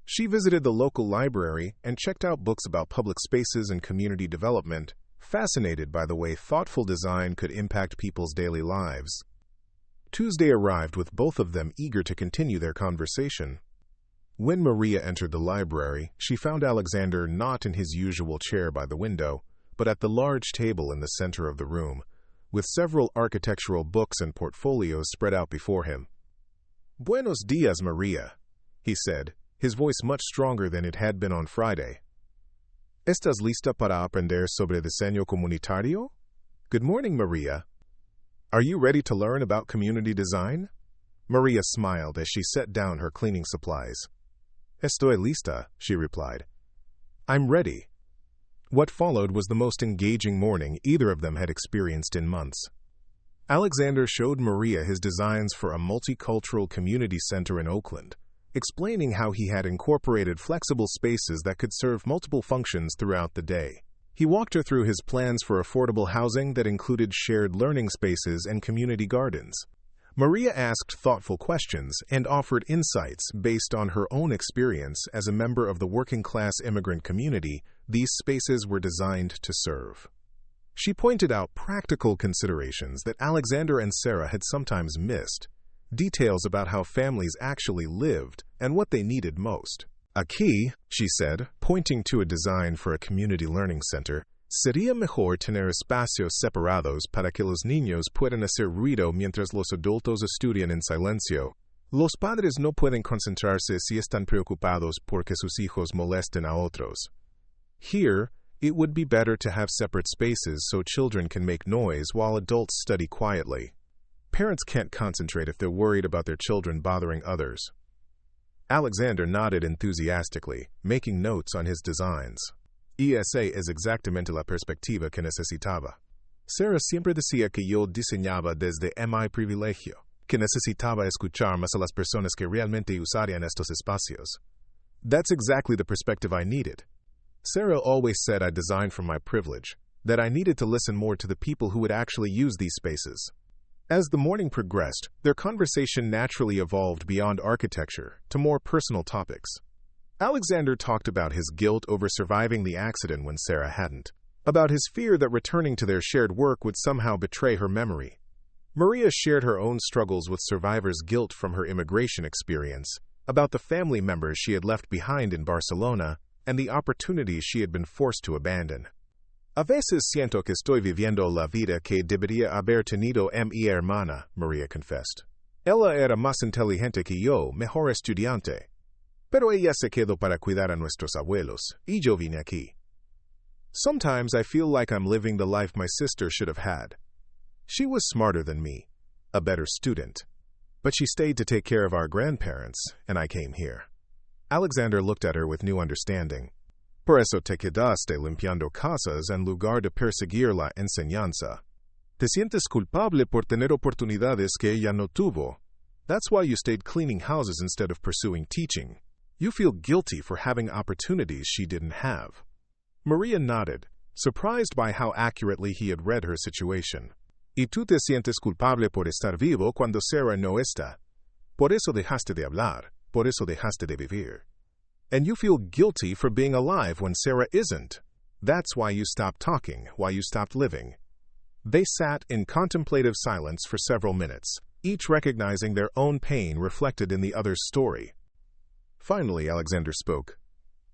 She visited the local library and checked out books about public spaces and community development, fascinated by the way thoughtful design could impact people's daily lives. Tuesday arrived with both of them eager to continue their conversation. When Maria entered the library, she found Alexander not in his usual chair by the window, but at the large table in the center of the room, with several architectural books and portfolios spread out before him. Buenos dias, Maria, he said, his voice much stronger than it had been on Friday. ¿Estás lista para aprender sobre diseño comunitario? Good morning, Maria. Are you ready to learn about community design? Maria smiled as she set down her cleaning supplies. Estoy lista, she replied. I'm ready. What followed was the most engaging morning either of them had experienced in months. Alexander showed Maria his designs for a multicultural community center in Oakland, explaining how he had incorporated flexible spaces that could serve multiple functions throughout the day. He walked her through his plans for affordable housing that included shared learning spaces and community gardens. Maria asked thoughtful questions and offered insights based on her own experience as a member of the working-class immigrant community these spaces were designed to serve. She pointed out practical considerations that Alexander and Sarah had sometimes missed, details about how families actually lived and what they needed most. Aquí, she said, pointing to a design for a community learning center, sería mejor tener espacios separados para que los niños puedan hacer ruido mientras los adultos estudian en silencio. Los padres no pueden concentrarse si están preocupados porque sus hijos molesten a otros. Here, it would be better to have separate spaces so children can make noise while adults study quietly. Parents can't concentrate if they're worried about their children bothering others. Alexander nodded enthusiastically, making notes on his designs. Esa es exactamente la perspectiva que necesitaba. Sarah siempre decía que yo diseñaba desde mi privilegio, que necesitaba escuchar más a las personas que realmente usarían estos espacios. That's exactly the perspective I needed. Sarah always said I designed from my privilege, that I needed to listen more to the people who would actually use these spaces. As the morning progressed, their conversation naturally evolved beyond architecture to more personal topics. Alexander talked about his guilt over surviving the accident when Sarah hadn't, about his fear that returning to their shared work would somehow betray her memory. Maria shared her own struggles with survivor's guilt from her immigration experience, about the family members she had left behind in Barcelona, and the opportunities she had been forced to abandon. A veces siento que estoy viviendo la vida que debería haber tenido mi hermana, Maria confessed. Ella era más inteligente que yo, mejor estudiante. Pero ella se quedó para cuidar a nuestros abuelos, y yo vine aquí. Sometimes I feel like I'm living the life my sister should have had. She was smarter than me, a better student. But she stayed to take care of our grandparents, and I came here. Alexander looked at her with new understanding. Por eso te quedaste limpiando casas en lugar de perseguir la enseñanza. Te sientes culpable por tener oportunidades que ella no tuvo. That's why you stayed cleaning houses instead of pursuing teaching. You feel guilty for having opportunities she didn't have. Maria nodded, surprised by how accurately he had read her situation. Y tú te sientes culpable por estar vivo cuando Sarah no está. Por eso dejaste de hablar. Por eso dejaste de vivir. And you feel guilty for being alive when Sarah isn't. That's why you stopped talking, why you stopped living. They sat in contemplative silence for several minutes, each recognizing their own pain reflected in the other's story. Finally, Alexander spoke.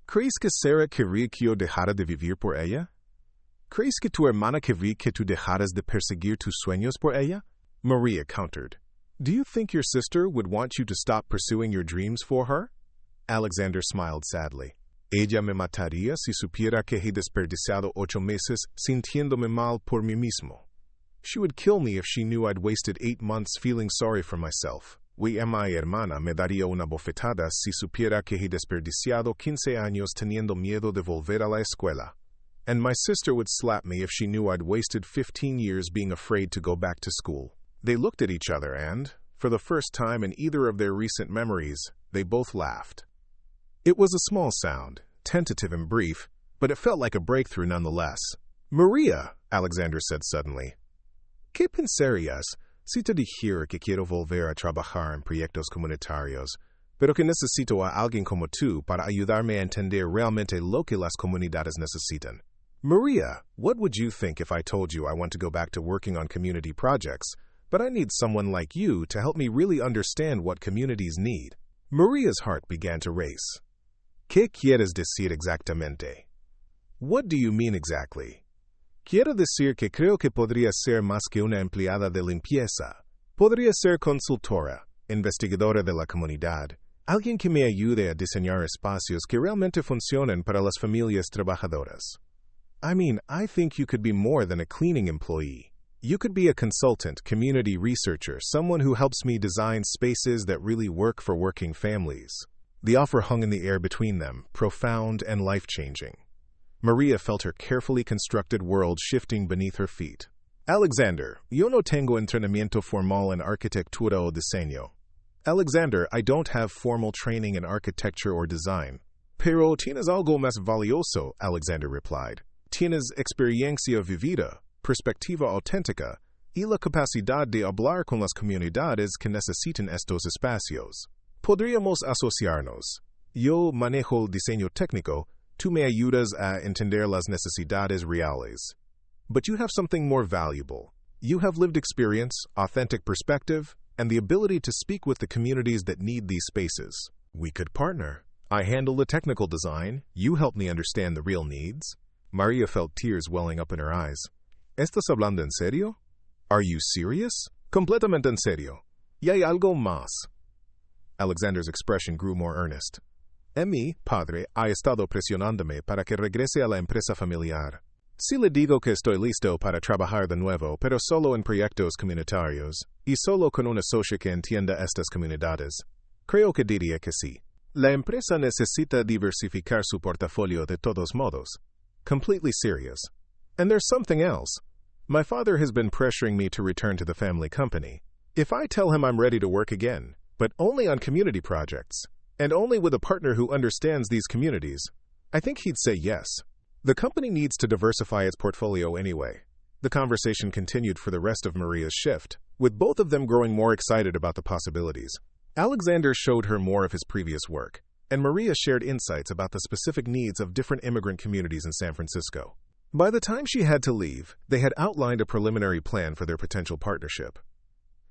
¿Crees que Sarah querría que yo dejara de vivir por ella? ¿Crees que tu hermana querría que tú dejaras de perseguir tus sueños por ella? Maria countered. Do you think your sister would want you to stop pursuing your dreams for her? Alexander smiled sadly. Ella me mataría si supiera que he desperdiciado 8 meses sintiéndome mal por mí mismo. She would kill me if she knew I'd wasted 8 months feeling sorry for myself. Mi hermana me daría una bofetada si supiera que he desperdiciado 15 años teniendo miedo de volver a la escuela. And my sister would slap me if she knew I'd wasted 15 years being afraid to go back to school. They looked at each other and, for the first time in either of their recent memories, they both laughed. It was a small sound, tentative and brief, but it felt like a breakthrough nonetheless. Maria, Alexander said suddenly, ¿qué pensarías si te dijera que quiero volver a trabajar en proyectos comunitarios, pero que necesito a alguien como tú para ayudarme a entender realmente lo que las comunidades necesitan? Maria, what would you think if I told you I want to go back to working on community projects, but I need someone like you to help me really understand what communities need? Maria's heart began to race. ¿Qué quieres decir exactamente? What do you mean exactly? Quiero decir que creo que podría ser más que una empleada de limpieza. Podría ser consultora, investigadora de la comunidad, alguien que me ayude a diseñar espacios que realmente funcionen para las familias trabajadoras. I think you could be more than a cleaning employee. You could be a consultant, community researcher, someone who helps me design spaces that really work for working families. The offer hung in the air between them, profound and life-changing. Maria felt her carefully constructed world shifting beneath her feet. Alexander, yo no tengo entrenamiento formal en arquitectura o diseño. Alexander, I don't have formal training in architecture or design. Pero tienes algo más valioso, Alexander replied. Tienes experiencia vivida, perspectiva auténtica, y la capacidad de hablar con las comunidades que necesitan estos espacios. Podríamos asociarnos. Yo manejo el diseño técnico, tú me ayudas a entender las necesidades reales. But you have something more valuable. You have lived experience, authentic perspective, and the ability to speak with the communities that need these spaces. We could partner. I handle the technical design, you help me understand the real needs. Maria felt tears welling up in her eyes. ¿Estás hablando en serio? Are you serious? Completamente en serio. Y hay algo más. Alexander's expression grew more earnest. Mi padre ha estado presionándome para que regrese a la empresa familiar. Si le digo que estoy listo para trabajar de nuevo, pero solo en proyectos comunitarios, y solo con una socia que entienda estas comunidades, creo que diría que sí. La empresa necesita diversificar su portafolio de todos modos. Completely serious. And there's something else. My father has been pressuring me to return to the family company. If I tell him I'm ready to work again, but only on community projects, and only with a partner who understands these communities, I think he'd say yes. The company needs to diversify its portfolio anyway. The conversation continued for the rest of Maria's shift, with both of them growing more excited about the possibilities. Alexander showed her more of his previous work, and Maria shared insights about the specific needs of different immigrant communities in San Francisco. By the time she had to leave, they had outlined a preliminary plan for their potential partnership.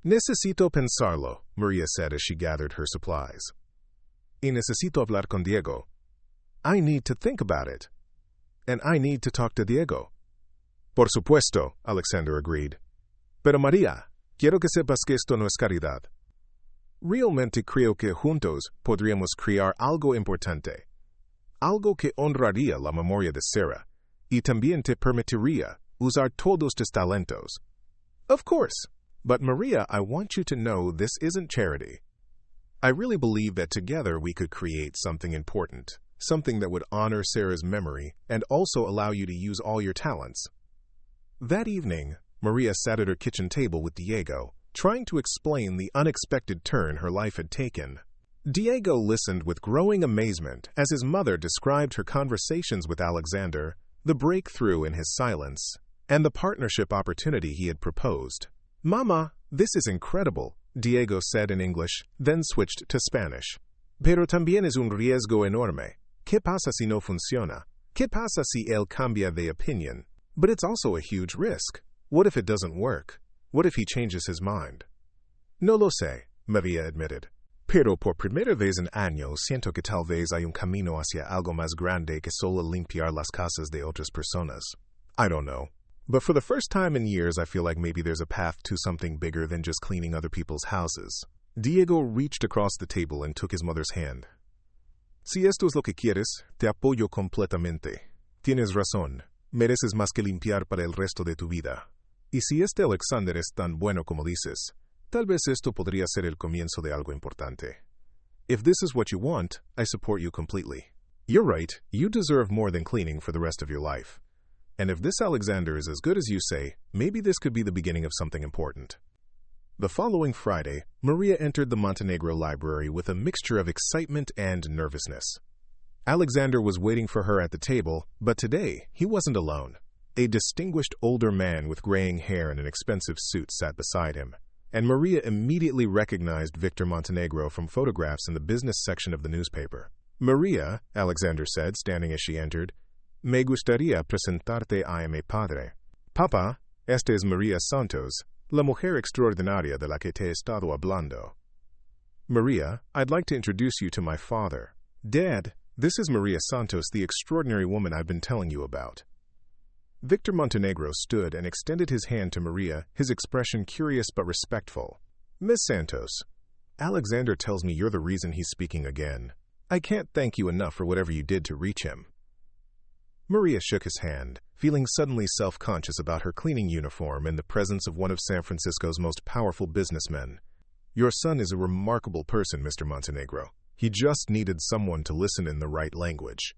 Necesito pensarlo, Maria said as she gathered her supplies. Y necesito hablar con Diego. I need to think about it. And I need to talk to Diego. Por supuesto, Alexander agreed. Pero María, quiero que sepas que esto no es caridad. Realmente creo que juntos podríamos crear algo importante. Algo que honraría la memoria de Sarah, y también te permitiría usar todos tus talentos. Of course. But Maria, I want you to know this isn't charity. I really believe that together we could create something important. Something that would honor Sarah's memory and also allow you to use all your talents. That evening, Maria sat at her kitchen table with Diego, trying to explain the unexpected turn her life had taken. Diego listened with growing amazement as his mother described her conversations with Alexander, the breakthrough in his silence, and the partnership opportunity he had proposed. Mama, this is incredible, Diego said in English, then switched to Spanish. Pero también es un riesgo enorme. ¿Qué pasa si no funciona? ¿Qué pasa si él cambia de opinion? But it's also a huge risk. What if it doesn't work? What if he changes his mind? No lo sé, Maria admitted. Pero por primera vez en años siento que tal vez hay un camino hacia algo más grande que solo limpiar las casas de otras personas. I don't know. But for the first time in years, I feel like maybe there's a path to something bigger than just cleaning other people's houses. Diego reached across the table and took his mother's hand. Si esto es lo que quieres, te apoyo completamente. Tienes razón. Mereces más que limpiar para el resto de tu vida. Y si este Alexander es tan bueno como dices, tal vez esto podría ser el comienzo de algo importante. If this is what you want, I support you completely. You're right, you deserve more than cleaning for the rest of your life. And if this Alexander is as good as you say, maybe this could be the beginning of something important. The following Friday, Maria entered the Montenegro library with a mixture of excitement and nervousness. Alexander was waiting for her at the table, but today he wasn't alone. A distinguished older man with graying hair and an expensive suit sat beside him, and Maria immediately recognized Victor Montenegro from photographs in the business section of the newspaper. Maria, Alexander said, standing as she entered, me gustaría presentarte a mi padre. Papa, esta es Maria Santos, la mujer extraordinaria de la que te he estado hablando. Maria, I'd like to introduce you to my father. Dad, this is Maria Santos, the extraordinary woman I've been telling you about. Victor Montenegro stood and extended his hand to Maria, his expression curious but respectful. Miss Santos, Alexander tells me you're the reason he's speaking again. I can't thank you enough for whatever you did to reach him. Maria shook his hand, feeling suddenly self-conscious about her cleaning uniform in the presence of one of San Francisco's most powerful businessmen. Your son is a remarkable person, Mr. Montenegro. He just needed someone to listen in the right language.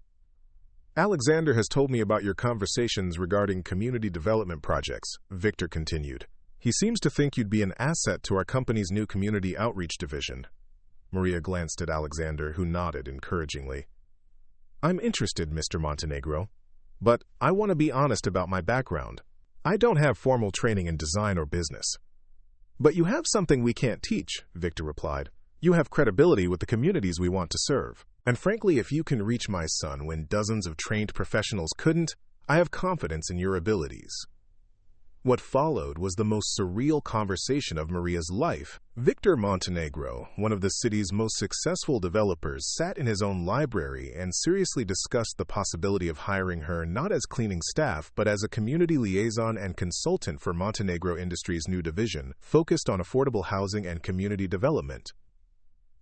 Alexander has told me about your conversations regarding community development projects, Victor continued. He seems to think you'd be an asset to our company's new community outreach division. Maria glanced at Alexander, who nodded encouragingly. I'm interested, Mr. Montenegro, but I want to be honest about my background. I don't have formal training in design or business. But you have something we can't teach, Victor replied. You have credibility with the communities we want to serve. And frankly, if you can reach my son when dozens of trained professionals couldn't, I have confidence in your abilities. What followed was the most surreal conversation of Maria's life. Victor Montenegro, one of the city's most successful developers, sat in his own library and seriously discussed the possibility of hiring her not as cleaning staff but as a community liaison and consultant for Montenegro Industries' new division, focused on affordable housing and community development.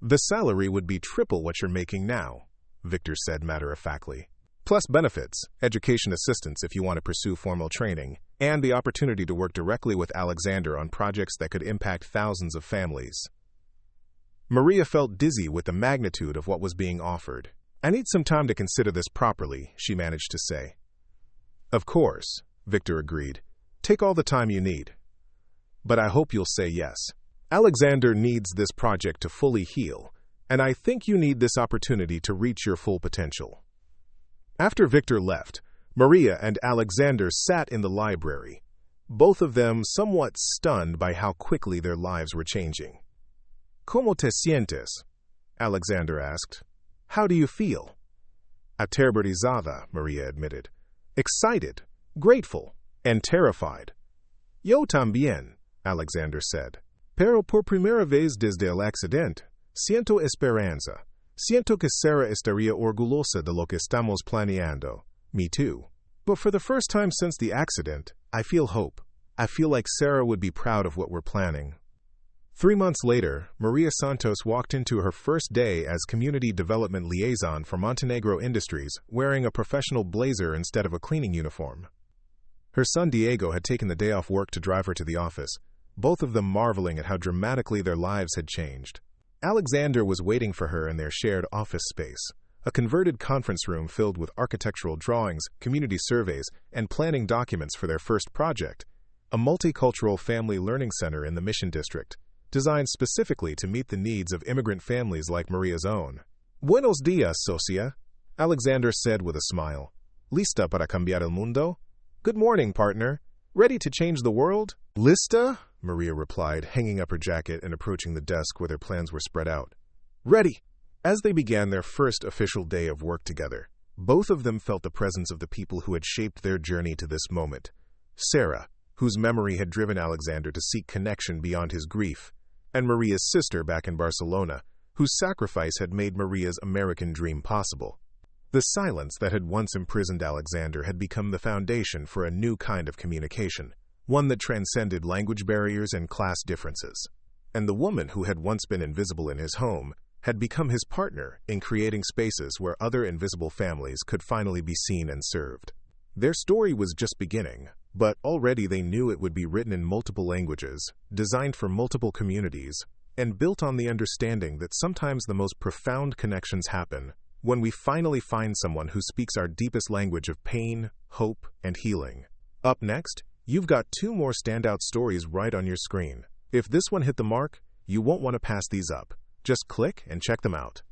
The salary would be triple what you're making now, Victor said matter-of-factly. Plus benefits, education assistance if you want to pursue formal training, and the opportunity to work directly with Alexander on projects that could impact thousands of families. Maria felt dizzy with the magnitude of what was being offered. I need some time to consider this properly, she managed to say. Of course, Victor agreed. Take all the time you need. But I hope you'll say yes. Alexander needs this project to fully heal, and I think you need this opportunity to reach your full potential. After Victor left, Maria and Alexander sat in the library, both of them somewhat stunned by how quickly their lives were changing. ¿Cómo te sientes? Alexander asked. How do you feel? Aterrorizada, Maria admitted. Excited, grateful, and terrified. Yo también, Alexander said. Pero por primera vez desde el accidente, siento esperanza. Siento que Sarah estaría orgullosa de lo que estamos planeando. Me too. But for the first time since the accident, I feel hope. I feel like Sarah would be proud of what we're planning. 3 months later, Maria Santos walked into her first day as Community Development Liaison for Montenegro Industries, wearing a professional blazer instead of a cleaning uniform. Her son Diego had taken the day off work to drive her to the office, both of them marveling at how dramatically their lives had changed. Alexander was waiting for her in their shared office space, a converted conference room filled with architectural drawings, community surveys, and planning documents for their first project, a multicultural family learning center in the Mission District, designed specifically to meet the needs of immigrant families like Maria's own. Buenos días, socia, Alexander said with a smile. ¿Lista para cambiar el mundo? Good morning, partner. Ready to change the world? Lista? Maria replied, hanging up her jacket and approaching the desk where their plans were spread out. Ready! As they began their first official day of work together, both of them felt the presence of the people who had shaped their journey to this moment. Sarah, whose memory had driven Alexander to seek connection beyond his grief, and Maria's sister back in Barcelona, whose sacrifice had made Maria's American dream possible. The silence that had once imprisoned Alexander had become the foundation for a new kind of communication, one that transcended language barriers and class differences. And the woman who had once been invisible in his home had become his partner in creating spaces where other invisible families could finally be seen and served. Their story was just beginning, but already they knew it would be written in multiple languages, designed for multiple communities, and built on the understanding that sometimes the most profound connections happen when we finally find someone who speaks our deepest language of pain, hope, and healing. Up next, you've got 2 more standout stories right on your screen. If this one hit the mark, you won't want to pass these up. Just click and check them out.